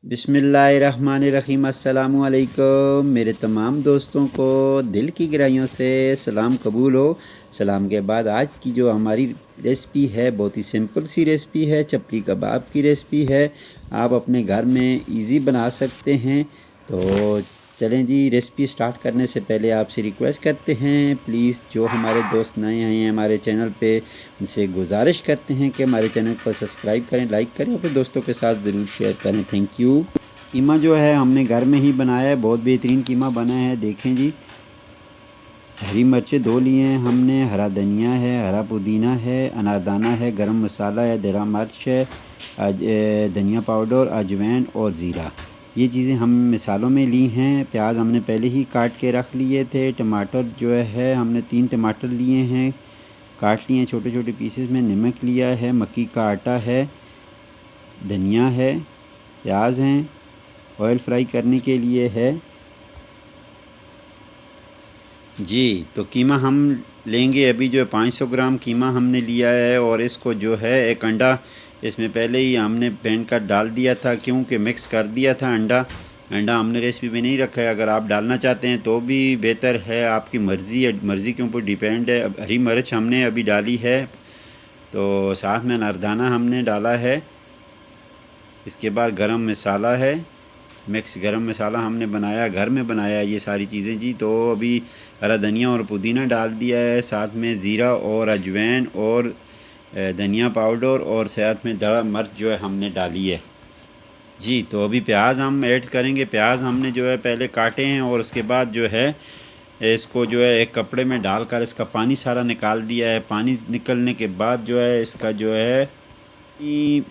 बिस्मिल्लाहिर्रहमानिर्रहीम। अस्सलामु अलैकुम। मेरे तमाम दोस्तों को दिल की गहराइयों से सलाम कबूल हो। सलाम के बाद आज की जो हमारी रेसिपी है बहुत ही सिंपल सी रेसिपी है, चपली कबाब की रेसिपी है। आप अपने घर में इजी बना सकते हैं। तो चलें जी, रेसिपी स्टार्ट करने से पहले आपसे रिक्वेस्ट करते हैं, प्लीज़ जो हमारे दोस्त नए आए हैं हमारे चैनल पे, उनसे गुजारिश करते हैं कि हमारे चैनल को सब्सक्राइब करें, लाइक करें और अपने दोस्तों के साथ ज़रूर शेयर करें। Thank you. कीमा जो है हमने घर में ही बनाया है, बहुत बेहतरीन कीमा बना है। देखें जी, हरी मिर्चें 2 लिए हैं हमने, हरा धनिया है, हरा पुदीना है, अनारदाना है, गरम मसाला है, देरा मिर्च है, धनिया पाउडर, अजवाइन और ज़ीरा। ये चीज़ें हम मिसालों में ली हैं। प्याज हमने पहले ही काट के रख लिए थे। टमाटर जो है हमने 3 टमाटर लिए हैं, काट लिए हैं छोटे छोटे पीसेस में। नमक लिया है, मक्की का आटा है, धनिया है, प्याज हैं, ऑयल फ्राई करने के लिए है जी। तो कीमा हम लेंगे अभी जो 500 ग्राम कीमा हमने लिया है, और इसको जो है एक अंडा इसमें पहले ही हमने पैन का डाल दिया था, क्योंकि मिक्स कर दिया था अंडा हमने रेसिपी में नहीं रखा है। अगर आप डालना चाहते हैं तो भी बेहतर है, आपकी मर्ज़ी है, मर्ज़ी के ऊपर डिपेंड है। अब हरी मिर्च हमने अभी डाली है, तो साथ में अनारदाना हमने डाला है। इसके बाद गरम मसाला है, मिक्स गरम मसाला हमने बनाया, घर में बनाया ये सारी चीज़ें जी। तो अभी हरा धनिया और पुदीना डाल दिया है, साथ में ज़ीरा और अजवाइन और धनिया पाउडर और साथ में दरा मिर्च जो है हमने डाली है जी। तो अभी प्याज हम ऐड करेंगे। प्याज हमने जो है पहले काटे हैं, और उसके बाद जो है इसको जो है एक कपड़े में डालकर इसका पानी सारा निकाल दिया है। पानी निकलने के बाद जो है इसका जो है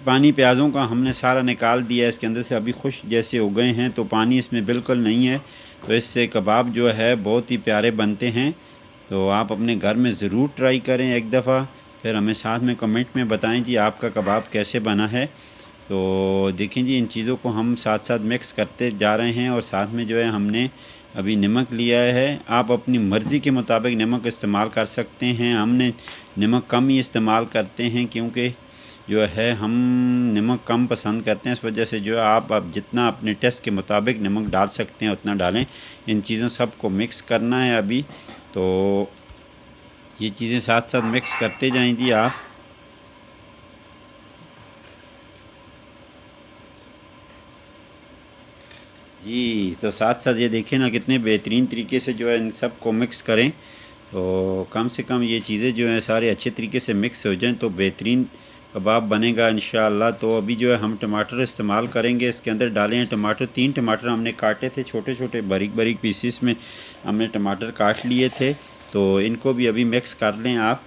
पानी प्याज़ों का हमने सारा निकाल दिया। इसके अंदर से अभी खुश जैसे हो गए हैं, तो पानी इसमें बिल्कुल नहीं है। तो इससे कबाब जो है बहुत ही प्यारे बनते हैं। तो आप अपने घर में ज़रूर ट्राई करें एक दफ़ा, फिर हमें साथ में कमेंट में बताएं जी आपका कबाब कैसे बना है। तो देखें जी, इन चीज़ों को हम साथ साथ मिक्स करते जा रहे हैं, और साथ में जो है हमने अभी नमक लिया है। आप अपनी मर्ज़ी के मुताबिक नमक इस्तेमाल कर सकते हैं। हमने नमक कम ही इस्तेमाल करते हैं, क्योंकि जो है हम नमक कम पसंद करते हैं। इस वजह से जो है आप जितना अपने टेस्ट के मुताबिक नमक डाल सकते हैं उतना डालें। इन चीज़ों सबको मिक्स करना है अभी। तो ये चीज़ें साथ साथ मिक्स करते जाएं जी आप। जी, तो साथ साथ ये देखें ना कितने बेहतरीन तरीके से जो है इन सब को मिक्स करें। तो कम से कम ये चीज़ें जो हैं सारे अच्छे तरीके से मिक्स हो जाएं तो बेहतरीन कबाब बनेगा इंशाअल्लाह। तो अभी जो है हम टमाटर इस्तेमाल करेंगे। इसके अंदर डाले हैं टमाटर, 3 टमाटर हमने काटे थे, छोटे छोटे बारीक बारीक पीसीस में हमने टमाटर काट लिए थे। तो इनको भी अभी मिक्स कर लें आप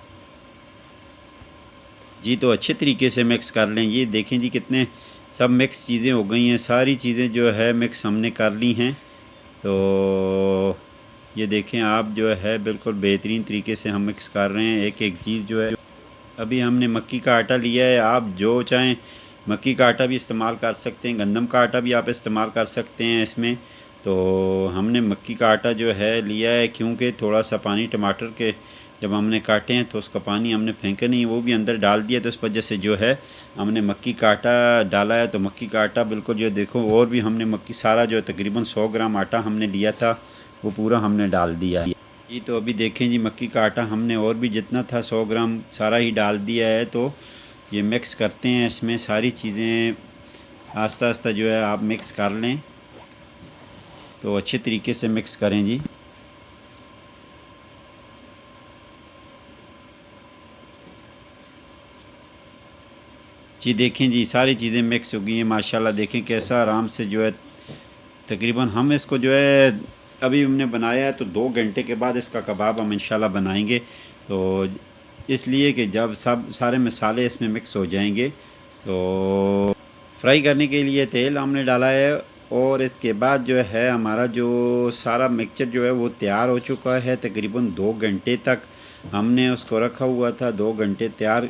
जी। तो अच्छे तरीके से मिक्स कर लें। ये देखें जी कितने सब मिक्स चीज़ें हो गई हैं, सारी चीज़ें जो है मिक्स हमने कर ली हैं। तो ये देखें आप जो है बिल्कुल बेहतरीन तरीके से हम मिक्स कर रहे हैं एक एक चीज़ जो है। अभी हमने मक्की का आटा लिया है, आप जो चाहें मक्की का आटा भी इस्तेमाल कर सकते हैं, गंदम का आटा भी आप इस्तेमाल कर सकते हैं इसमें। तो हमने मक्की का आटा जो है लिया है, क्योंकि थोड़ा सा पानी टमाटर के जब हमने काटे हैं तो उसका पानी हमने फेंका नहीं, वो भी अंदर डाल दिया। तो इस वजह से जो है हमने मक्की का आटा डाला है। तो मक्की का आटा बिल्कुल जो देखो, और भी हमने मक्की सारा जो है तकरीबन 100 ग्राम आटा हमने लिया था, वो पूरा हमने डाल दिया है जी। तो अभी देखें जी, मक्की का आटा हमने और भी जितना था 100 ग्राम सारा ही डाल दिया है। तो ये मिक्स करते हैं, इसमें सारी चीज़ें आस्ता आस्ता जो है आप मिक्स कर लें। तो अच्छे तरीके से मिक्स करें जी। जी देखें जी, सारी चीज़ें मिक्स हो गई हैं माशाल्लाह। देखें कैसा आराम से जो है तकरीबन हम इसको जो है अभी हमने बनाया है, तो 2 घंटे के बाद इसका कबाब हम इंशाल्लाह बनाएंगे। तो इसलिए कि जब सब सारे मसाले इसमें मिक्स हो जाएंगे। तो फ्राई करने के लिए तेल हमने डाला है, और इसके बाद जो है हमारा जो सारा मिक्सचर जो है वो तैयार हो चुका है। तकरीबन 2 घंटे तक हमने उसको रखा हुआ था, 2 घंटे तैयार।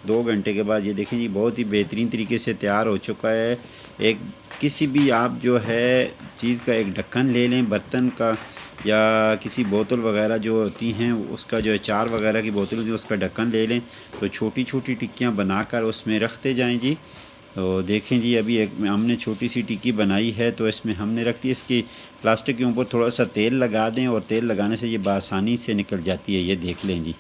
2 घंटे के बाद ये देखें जी बहुत ही बेहतरीन तरीके से तैयार हो चुका है। एक किसी भी आप जो है चीज़ का एक ढक्कन ले लें, बर्तन का या किसी बोतल वगैरह जो होती हैं उसका जो है, चार वगैरह की बोतल होती है उसका ढक्कन ले लें। तो छोटी छोटी टिक्कियाँ बनाकर उसमें रखते जाएं जी। तो देखें जी, अभी एक हमने छोटी सी टिक्की बनाई है, तो इसमें हमने रख दी, इसकी प्लास्टिक के ऊपर थोड़ा सा तेल लगा दें और तेल लगाने से ये बआसानी से निकल जाती है। ये देख लें जी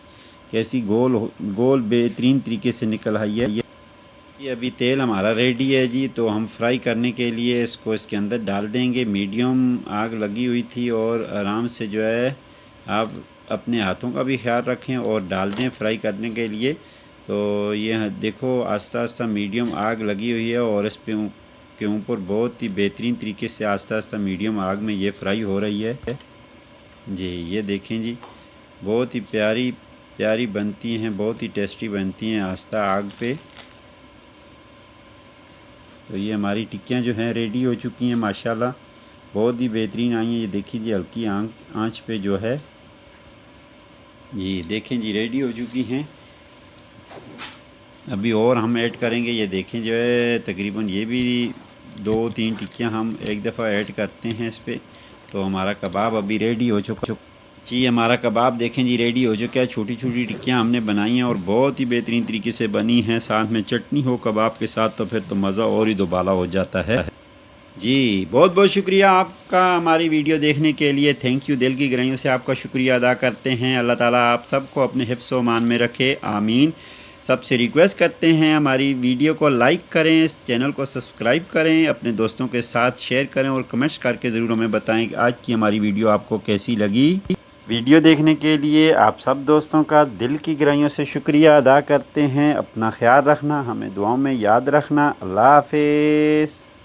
कैसी गोल गोल बेहतरीन तरीके से निकल आई है। ये अभी तेल हमारा रेडी है जी, तो हम फ्राई करने के लिए इसको इसके अंदर डाल देंगे। मीडियम आग लगी हुई थी और आराम से जो है आप अपने हाथों का भी ख्याल रखें और डाल दें फ्राई करने के लिए। तो ये देखो आस्ता आस्ता मीडियम आग लगी हुई है और इस पे के ऊपर बहुत ही बेहतरीन तरीके से आस्ता आस्ता मीडियम आग में ये फ्राई हो रही है जी। ये देखें जी, बहुत ही प्यारी प्यारी बनती हैं, बहुत ही टेस्टी बनती हैं आस्ता आग पे। तो ये हमारी टिक्कियाँ जो हैं रेडी हो चुकी हैं माशाल्लाह, बहुत ही बेहतरीन आई हैं। ये देखिए जी, हल्की आंच पे जो है जी, देखें जी रेडी हो चुकी हैं। अभी और हम ऐड करेंगे, ये देखें जो है तकरीबन ये भी 2-3 टिक्कियाँ हम एक दफ़ा ऐड करते हैं इस पर। तो हमारा कबाब अभी रेडी हो चुका जी। हमारा कबाब देखें जी रेडी हो चुका है। छोटी छोटी टिक्कियाँ हमने बनाई हैं और बहुत ही बेहतरीन तरीके से बनी हैं। साथ में चटनी हो कबाब के साथ तो फिर तो मज़ा और ही दोबाला हो जाता है जी। बहुत बहुत शुक्रिया आपका हमारी वीडियो देखने के लिए। थैंक यू, दिल की गहराइयों से आपका शुक्रिया अदा करते हैं। अल्लाह ताला आप सबको अपने हिफ्ज़ व मान में रखे, आमीन। सबसे रिक्वेस्ट करते हैं हमारी वीडियो को लाइक करें, इस चैनल को सब्सक्राइब करें, अपने दोस्तों के साथ शेयर करें और कमेंट्स करके ज़रूर हमें बताएं कि आज की हमारी वीडियो आपको कैसी लगी। वीडियो देखने के लिए आप सब दोस्तों का दिल की गहराइयों से शुक्रिया अदा करते हैं। अपना ख्याल रखना, हमें दुआओं में याद रखना। अल्लाह हाफ़िज़।